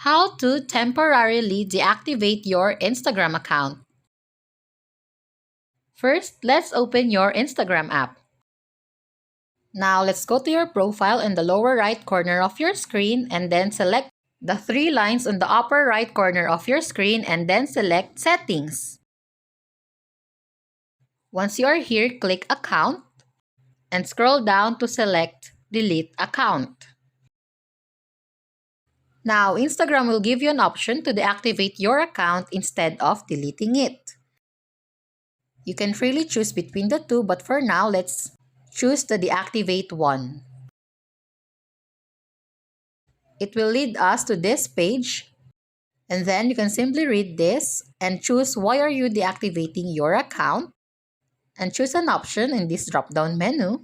How to temporarily deactivate your Instagram account. First, let's open your Instagram app. Now, let's go to your profile in the lower right corner of your screen and then select the three lines on the upper right corner of your screen and then select Settings. Once you are here, click Account and scroll down to select Delete Account. Now, Instagram will give you an option to deactivate your account instead of deleting it. You can freely choose between the two, but for now, let's choose the deactivate one. It will lead us to this page, and then you can simply read this and choose why are you deactivating your account, and choose an option in this drop-down menu.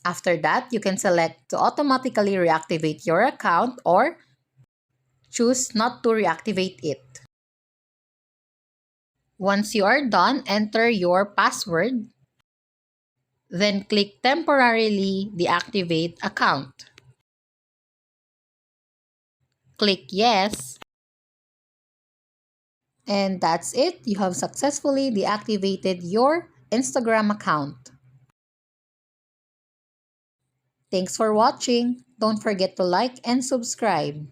After that, you can select to automatically reactivate your account or choose not to reactivate it. Once you are done, enter your password. Then click Temporarily Deactivate Account. Click Yes. And that's it. You have successfully deactivated your Instagram account. Thanks for watching. Don't forget to like and subscribe.